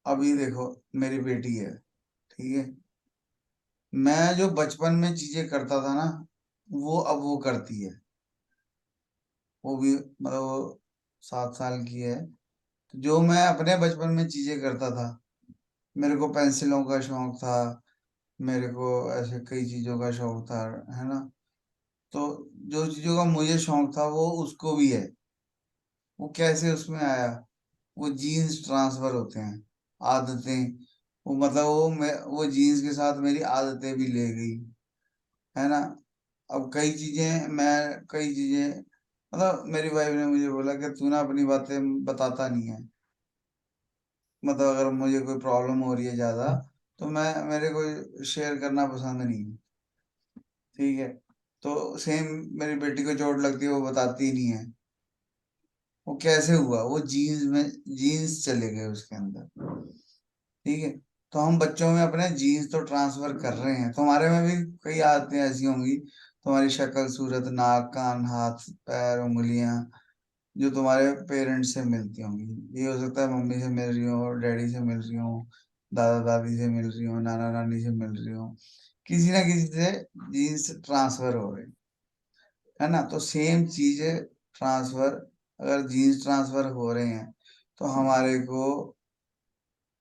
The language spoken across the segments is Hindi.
अभी देखो, मेरी बेटी है, ठीक है। मैं जो बचपन में चीजें करता था ना, वो अब वो करती है। वो भी मतलब वो 7 साल की है। तो जो मैं अपने बचपन में चीजें करता था, मेरे को पेंसिलों का शौक था, मेरे को ऐसे कई चीजों का शौक था, है ना। तो जो चीजों का मुझे शौक था वो उसको भी है। वो कैसे उसमें आया? वो जीन्स ट्रांसफर होते हैं, आदतें। वो मतलब वो जीन्स के साथ मेरी आदतें भी ले गई, है ना। अब कई चीजें मतलब मेरी वाइफ ने मुझे बोला कि तू ना अपनी बातें बताता नहीं है। मतलब अगर मुझे कोई प्रॉब्लम हो रही है ज्यादा, तो मेरे को शेयर करना पसंद नहीं है, ठीक है। तो सेम, मेरी बेटी को चोट लगती है वो बताती ही नहीं है। वो कैसे हुआ? वो जीन्स चले गए उसके अंदर, ठीक है। तो हम बच्चों में अपने जीन्स तो ट्रांसफर कर रहे हैं, तुम्हारे में भी कई आदतें ऐसी होंगी। तुम्हारी शक्ल, सूरत, नाक, कान, हाथ, पैर, उंगलियां, जो तुम्हारे पेरेंट्स से मिलती होंगी। ये हो सकता है मम्मी से मिल रही हो, डैडी से मिल रही हो, दादा दादी से मिल रही हो, नाना नानी से मिल रही हो। किसी ना किसी से जीन्स ट्रांसफर हो रही है ना। तो सेम चीज ट्रांसफर, अगर जीन्स ट्रांसफर हो रहे हैं तो हमारे को,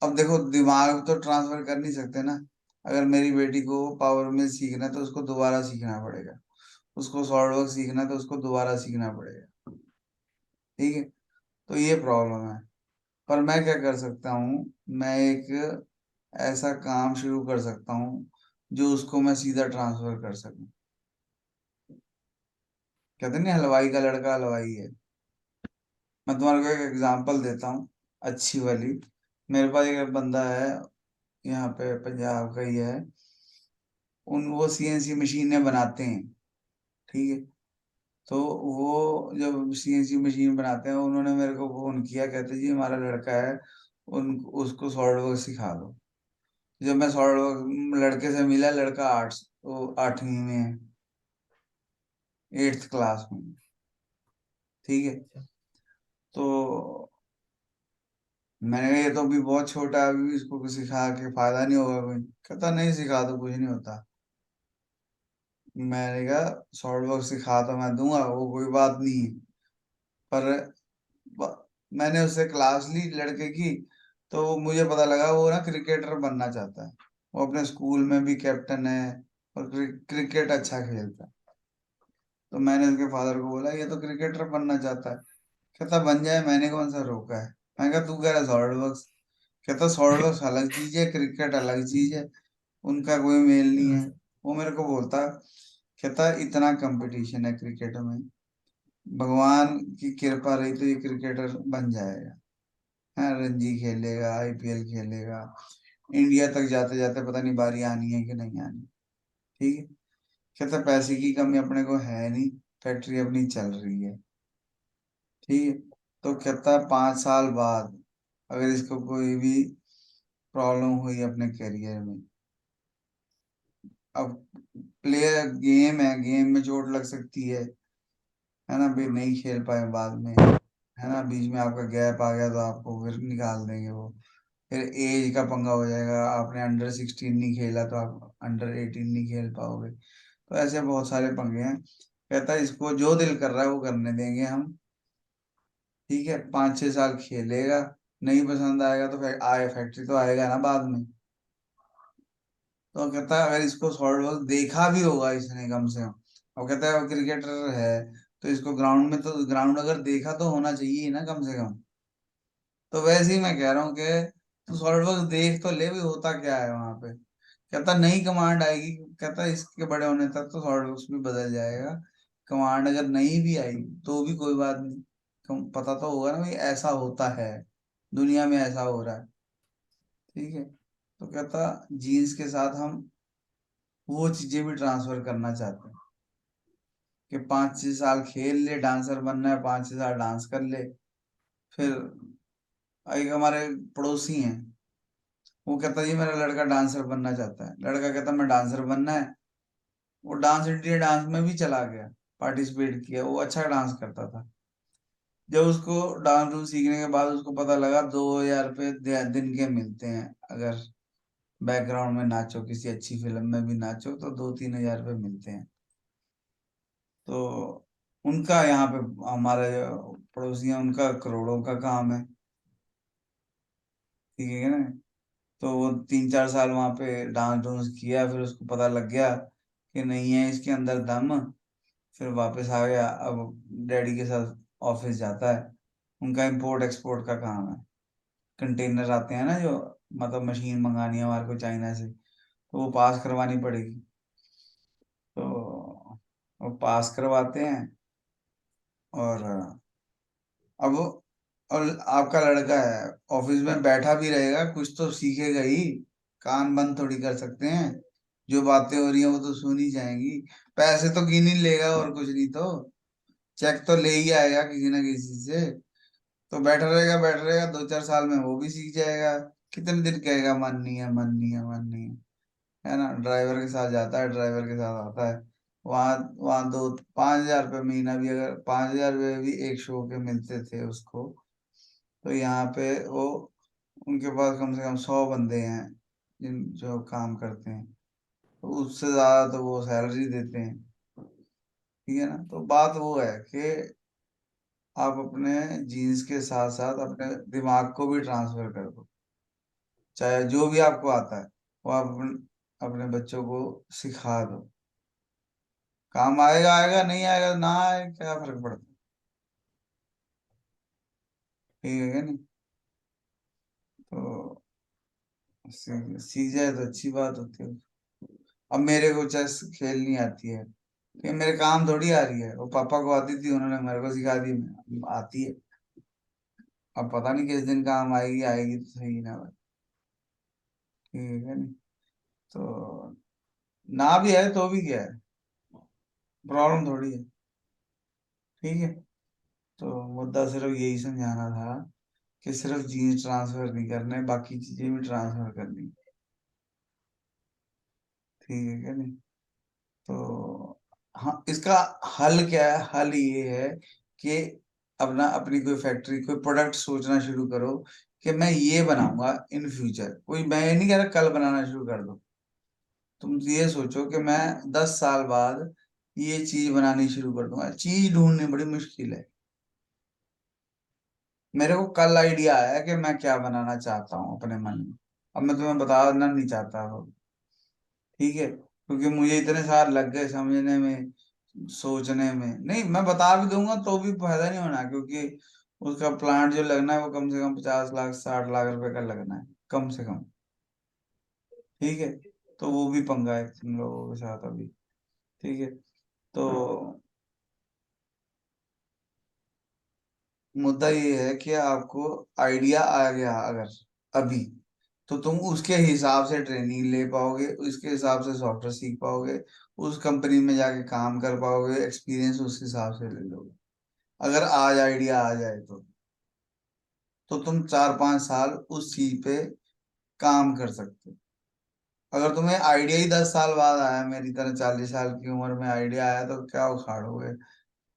अब देखो, दिमाग तो ट्रांसफर कर नहीं सकते ना। अगर मेरी बेटी को पावर में सीखना है तो उसको दोबारा सीखना पड़ेगा, उसको सॉल्व वर्क सीखना है तो उसको दोबारा सीखना पड़ेगा, ठीक है। तो ये प्रॉब्लम है। पर मैं क्या कर सकता हूँ? मैं एक ऐसा काम शुरू कर सकता हूँ जो उसको मैं सीधा ट्रांसफर कर सकूं। कहते नहीं, हलवाई का लड़का हलवाई है। मैं तुम्हारे को एक एग्जांपल देता हूँ, अच्छी वाली। मेरे पास एक बंदा है, यहाँ पे पंजाब का ही है। वो सीएनसी मशीनें बनाते हैं, ठीक है। तो वो जब सीएनसी मशीन बनाते हैं, उन्होंने मेरे को फोन किया, कहते जी हमारा लड़का है, उन उसको सॉल्ड वर्क सिखा दो। जब मैं सॉल्ड वर्क लड़के से मिला, लड़का 8वीं में है, 8th क्लास में, ठीक है। तो मैंने कहा ये तो अभी बहुत छोटा है, अभी इसको सिखा के फायदा नहीं होगा कोई। कहता नहीं, सिखा दो, कुछ नहीं होता। मैंने कहा सॉल्ड वर्क सिखा तो मैं दूंगा, वो कोई बात नहीं है। पर मैंने उससे क्लास ली लड़के की, तो मुझे पता लगा वो ना क्रिकेटर बनना चाहता है। वो अपने स्कूल में भी कैप्टन है, और क्रिकेट अच्छा खेलता है। तो मैंने उसके फादर को बोला ये तो क्रिकेटर बनना चाहता है। कहता बन जाए, मैंने कौन सा रोका है। मैं कहा तू कह रहा सॉलिड वर्क्स। कहता सॉलिड वर्क्स अलग चीज है, क्रिकेट अलग चीज है, उनका कोई मेल नहीं है। वो मेरे को बोलता, कहता इतना कंपटीशन है क्रिकेट में, भगवान की कृपा रही तो ये क्रिकेटर बन जाएगा, है, रणजी खेलेगा, आईपीएल खेलेगा, इंडिया तक जाते जाते पता नहीं बारी आनी है कि नहीं आनी, ठीक है। कहता पैसे की कमी अपने को है नहीं, फैक्ट्री अपनी चल रही है, ठीक है। तो कहता 5 साल बाद अगर इसको कोई भी प्रॉब्लम हुई अपने करियर में, अब प्लेयर गेम है, गेम में चोट लग सकती है ना, फिर नहीं खेल पाए बाद में, है ना, बीच में आपका गैप आ गया तो आपको फिर निकाल देंगे वो। फिर एज का पंगा हो जाएगा, आपने अंडर 16 नहीं खेला तो आप अंडर 18 नहीं खेल पाओगे। तो ऐसे बहुत सारे पंगे हैं। कहता है इसको जो दिल कर रहा है वो करने देंगे हम, ठीक है। 5-6 साल खेलेगा, नहीं पसंद आएगा तो फिर फैक्ट्री तो आएगा ना बाद में। तो कहता है अगर इसको सॉलिड वर्क देखा भी होगा इसने कम से कम, और कहता है क्रिकेटर है, तो इसको ग्राउंड में, तो ग्राउंड अगर देखा तो होना चाहिए ना कम से कम। तो वैसे ही मैं कह रहा हूँ कि तू सॉलिड वर्क देख तो ले भी होता क्या है वहां पे। कहता नहीं कमांड आएगी। कहता इसके बड़े होने तक तो सॉलिड वर्क्स भी बदल जाएगा। कमांड अगर नहीं भी आई तो भी कोई बात नहीं, पता तो होगा ना भाई ऐसा होता है, दुनिया में ऐसा हो रहा है, ठीक है। तो कहता जीन्स के साथ हम वो चीजें भी ट्रांसफर करना चाहते हैं कि 5-6 साल खेल ले, डांसर बनना है, 5-6 साल डांस कर ले। फिर एक हमारे पड़ोसी हैं, वो कहता जी मेरा लड़का डांसर बनना चाहता है। लड़का कहता मैं डांसर बनना है। वो डांस इंडिया डांस में भी चला गया, पार्टिसिपेट किया, वो अच्छा डांस करता था। जब उसको डांस डूंस सीखने के बाद उसको पता लगा 2,000 रुपये दिन के मिलते हैं, अगर बैकग्राउंड में नाचो, किसी अच्छी फिल्म में भी नाचो तो 2-3 हजार रुपये मिलते हैं। तो उनका यहाँ पे, हमारे जो पड़ोसी हैं उनका करोड़ों का काम है। ठीक है ना। तो वो 3-4 साल वहां पे डांस डूंस किया, फिर उसको पता लग गया कि नहीं है इसके अंदर दम। फिर वापस आ गया, अब डैडी के साथ ऑफिस जाता है। उनका इंपोर्ट एक्सपोर्ट का काम है। कंटेनर आते हैं ना, जो मतलब मशीन मंगानी है हमारे को चाइना से, तो वो पास करवानी पड़ेगी। तो वो पास करवाते हैं। और अब और आपका लड़का है, ऑफिस में बैठा भी रहेगा, कुछ तो सीखेगा ही। कान बंद थोड़ी कर सकते हैं। जो बातें हो रही हैं वो तो सुनी जाएंगी। पैसे तो गिन ही लेगा, और कुछ नहीं तो चेक तो ले ही आएगा किसी ना किसी से। तो बैठा रहेगा, 2-4 साल में वो भी सीख जाएगा। कितने दिन कहेगा मन नहीं है, मन नहीं है, मन नहीं है। है ना, ड्राइवर के साथ जाता है, ड्राइवर के साथ आता है। वहाँ वहाँ 2-5 हजार रुपये महीना भी, अगर 5 हजार रुपये भी एक शो के मिलते थे उसको, तो यहाँ पे वो, उनके पास कम से कम 100 बंदे हैं जिन जो काम करते हैं, तो उससे ज्यादा तो वो सैलरी देते हैं। ठीक है ना। तो बात वो है कि आप अपने जीन्स के साथ साथ अपने दिमाग को भी ट्रांसफर कर दो। चाहे जो भी आपको आता है वो आप अपने बच्चों को सिखा दो। काम आएगा आएगा, नहीं आएगा ना आए, क्या फर्क पड़ता है। ठीक है क्या नहीं। तो सीख जाए तो अच्छी बात होती है। अब मेरे को चेस खेलनी आती है, ये मेरे काम थोड़ी आ रही है, वो पापा को आती थी, उन्होंने मेरे को सिखा दी, आती है। अब पता नहीं किस दिन काम आएगी, आएगी तो सही ना भाई। ठीक है नहीं। तो ना भी है तो भी क्या है, प्रॉब्लम थोड़ी है। ठीक है। तो मुद्दा सिर्फ यही समझाना था कि सिर्फ जीन्स ट्रांसफर नहीं करने, बाकी चीजें भी ट्रांसफर करनी। ठीक है क्या नहीं। तो हाँ, इसका हल क्या है? हल ये है कि अपना अपनी कोई फैक्ट्री, कोई प्रोडक्ट सोचना शुरू करो कि मैं ये बनाऊंगा इन फ्यूचर। कोई, मैं ये नहीं कह रहा कल बनाना शुरू कर दो। तुम ये सोचो कि मैं 10 साल बाद ये चीज बनानी शुरू कर दूंगा। चीज ढूंढनी बड़ी मुश्किल है। मेरे को कल आइडिया आया कि मैं क्या बनाना चाहता हूँ अपने मन में। अब मैं तुम्हें बताना नहीं चाहता वो। ठीक है, क्योंकि मुझे इतने साल लग गए समझने में, सोचने में। नहीं, मैं बता भी दूंगा तो भी फायदा नहीं होना, क्योंकि उसका प्लांट जो लगना है वो कम से कम 50 लाख 60 लाख रुपए का लगना है, कम से कम। ठीक है। तो वो भी पंगा है तुम लोगों के साथ अभी। ठीक है। तो मुद्दा ये है कि आपको आइडिया आ गया अगर अभी, तो तुम उसके हिसाब से ट्रेनिंग ले पाओगे, उसके हिसाब से सॉफ्टवेयर सीख पाओगे, उस कंपनी में जाके काम कर पाओगे, एक्सपीरियंस उस हिसाब से ले लोगे। अगर आज आइडिया आ जाए तो तुम 4-5 साल उस चीज पे काम कर सकते हो। अगर तुम्हें आइडिया ही 10 साल बाद आया, मेरी तरह 40 साल की उम्र में आइडिया आया, तो क्या उखाड़ोगे?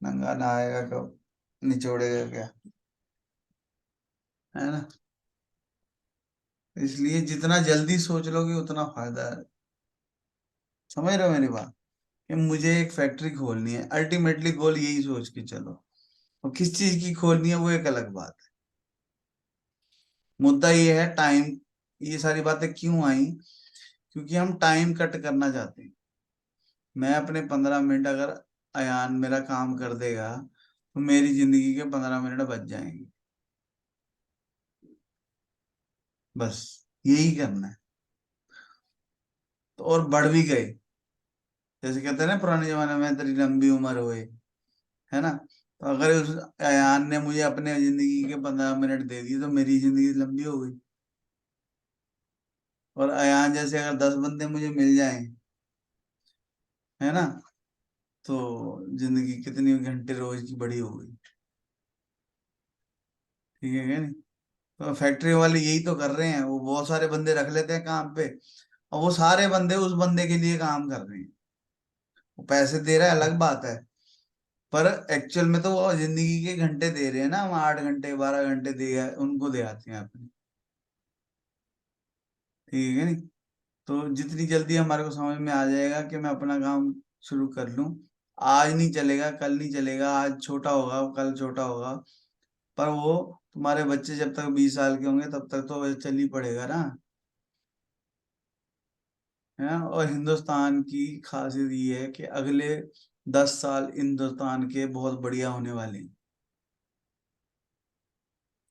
नंगा नहाएगा कब, निचोड़ेगा क्या? है ना। इसलिए जितना जल्दी सोच लोगे उतना फायदा है। समझ रहे हो मेरी बात? कि मुझे एक फैक्ट्री खोलनी है, अल्टीमेटली गोल यही सोच के चलो। और किस चीज की खोलनी है वो एक अलग बात है। मुद्दा ये है टाइम। ये सारी बातें क्यों आई? क्योंकि हम टाइम कट करना चाहते हैं। मैं अपने 15 मिनट, अगर अयान मेरा काम कर देगा तो मेरी जिंदगी के 15 मिनट बच जाएंगे। बस यही करना है। तो और बढ़ भी गए, जैसे कहते हैं ना पुराने जमाने में, तेरी लंबी उम्र होए। है ना। तो अगर उस अयान ने मुझे अपने जिंदगी के 15 मिनट दे दिए तो मेरी जिंदगी लंबी हो गई। और अयान जैसे अगर 10 बंदे मुझे मिल जाएं, है ना, तो जिंदगी कितनी घंटे रोज की बड़ी हो गई। ठीक है क्या नहीं। तो फैक्ट्री वाले यही तो कर रहे हैं, वो बहुत सारे बंदे रख लेते हैं काम पे, और वो सारे बंदे उस बंदे के लिए काम कर रहे हैं। वो पैसे दे रहा है अलग बात है, पर एक्चुअल में तो वो जिंदगी के घंटे दे रहे हैं ना, हम 8 घंटे 12 घंटे दे उनको दे आते हैं अपने। ठीक है नहीं? तो जितनी जल्दी हमारे को समझ में आ जाएगा कि मैं अपना काम शुरू कर लूं, आज नहीं चलेगा, कल नहीं चलेगा, आज छोटा होगा कल छोटा होगा, पर वो तुम्हारे बच्चे जब तक 20 साल के होंगे तब तक तो चल ही पड़ेगा ना। है ना? और हिंदुस्तान की खासियत ये है कि अगले 10 साल हिंदुस्तान के बहुत बढ़िया होने वाले हैं,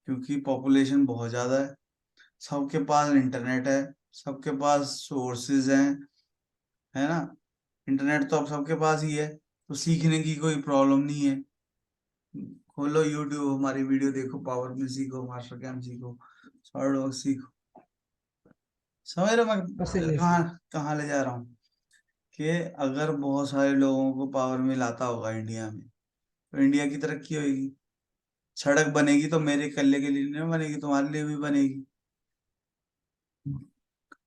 क्योंकि पॉपुलेशन बहुत ज्यादा है, सबके पास इंटरनेट है, सबके पास सोर्सेज हैं। है ना? इंटरनेट तो अब सबके पास ही है, तो सीखने की कोई प्रॉब्लम नहीं है। खोलो यूट्यूब, हमारी वीडियो देखो, पावर में सीखो, मास्टर कैम सीखो, सॉलिडवर्क्स सीखो। समझ रहे हो बस मैं ये कहाँ कहाँ ले जा रहा हूँ? कि अगर बहुत सारे लोगों को पावर में लाता होगा इंडिया में, तो इंडिया की तरक्की होगी। सड़क बनेगी तो मेरे कल्ले के लिए नहीं बनेगी, तुम्हारे लिए भी बनेगी।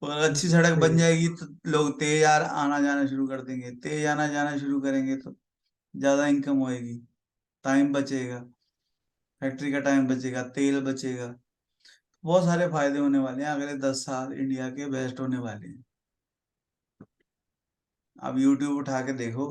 और अच्छी सड़क सही बन है। जाएगी तो लोग तेज आना जाना शुरू कर देंगे, तेज आना जाना शुरू करेंगे तो ज्यादा इनकम होएगी, टाइम बचेगा, फैक्ट्री का टाइम बचेगा, तेल बचेगा। बहुत सारे फायदे होने वाले हैं, अगले 10 साल इंडिया के बेस्ट होने वाले हैं। अब यूट्यूब उठा के देखो,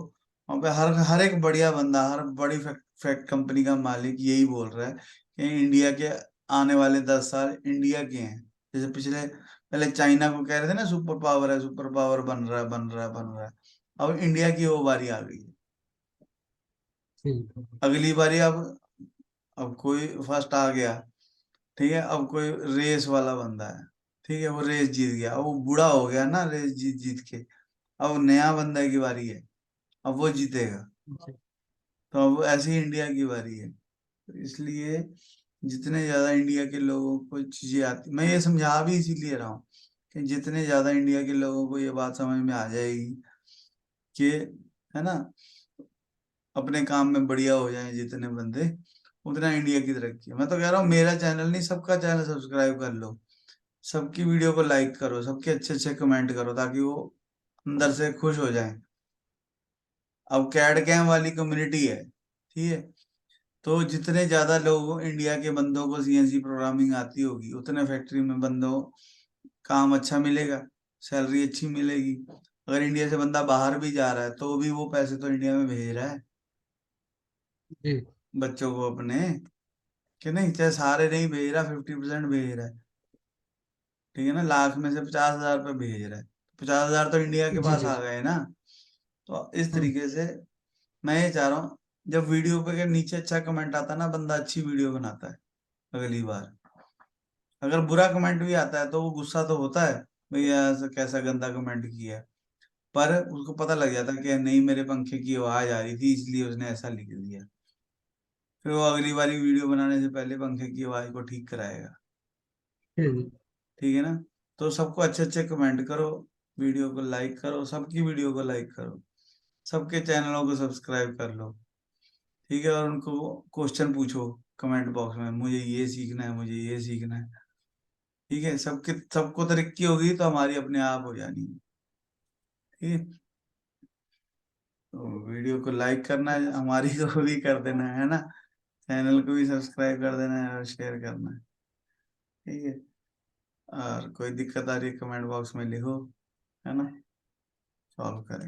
वहाँ पे हर हर एक बढ़िया बंदा, हर बड़ी फैक्ट कंपनी का मालिक यही बोल रहा है कि इंडिया के आने वाले 10 साल इंडिया के हैं। जैसे पिछले पहले चाइना को कह रहे थे ना सुपर पावर है, सुपर पावर बन रहा है, बन रहा है, बन रहा है। अब इंडिया की वो बारी आ गई है। ठीक है। अगली बारी अब कोई फर्स्ट आ गया, ठीक है, अब कोई रेस वाला बंदा है, ठीक है, वो रेस जीत गया, अब वो बूढ़ा हो गया ना रेस जीत जीत के, अब नया बंदा की बारी है, अब वो जीतेगा। जी तो अब ऐसी इंडिया की बारी है। तो इसलिए जितने ज्यादा इंडिया के लोगों को चीजें आती, मैं ये समझा भी इसीलिए रहा हूँ कि जितने ज्यादा इंडिया के लोगों को ये बात समझ में आ जाएगी कि, है ना, अपने काम में बढ़िया हो जाए जितने बंदे, उतना इंडिया की तरक्की है। मैं तो कह रहा हूँ मेरा चैनल नहीं, सबका चैनल सब्सक्राइब कर लो, सबकी वीडियो को लाइक करो, सबके अच्छे अच्छे कमेंट करो, ताकि वो अंदर से खुश हो जाएं। अब कैड कैम वाली कम्युनिटी है, ठीक है, तो जितने ज्यादा लोग इंडिया के बंदों को सीएनसी प्रोग्रामिंग आती होगी, उतने फैक्ट्री में बंदों काम अच्छा मिलेगा, सैलरी अच्छी मिलेगी। अगर इंडिया से बंदा बाहर भी जा रहा है तो भी वो पैसे तो इंडिया में भेज रहा है जी बच्चों को अपने, कि नहीं? चाहे सारे नहीं भेज रहा, 50% भेज रहा है। ठीक है ना? लाख में से 50,000 रुपये भेज रहा है, 50,000 तो इंडिया के जी पास जी। आ गए ना। तो इस हम्म। तरीके से मैं ये चाह रहा हूँ, जब वीडियो पे के नीचे अच्छा कमेंट आता है ना, बंदा अच्छी वीडियो बनाता है अगली बार। अगर बुरा कमेंट भी आता है तो वो गुस्सा तो होता है, भैया ऐसा कैसा गंदा कमेंट किया है, पर उसको पता लग जाता है कि नहीं, मेरे पंखे की आवाज आ रही थी इसलिए उसने ऐसा लिख दिया। फिर वो अगली बारी वीडियो बनाने से पहले पंखे की आवाज को ठीक कराएगा। जी जी। ठीक है ना? तो सबको अच्छे अच्छे कमेंट करो, वीडियो को लाइक करो, सबकी वीडियो को लाइक करो, सबके चैनलों को सब्सक्राइब कर लो। ठीक है? और उनको क्वेश्चन पूछो कमेंट बॉक्स में, मुझे ये सीखना है, मुझे ये सीखना है। ठीक है? सबको तरक्की होगी तो हमारी अपने आप हो जानी है। ठीक है? तो वीडियो को लाइक करना है, हमारी को भी कर देना है ना, चैनल को भी सब्सक्राइब कर देना है और शेयर करना है। ठीक है? और कोई दिक्कत आ रही है कमेंट बॉक्स में लिखो, है ना, सॉल्व करें।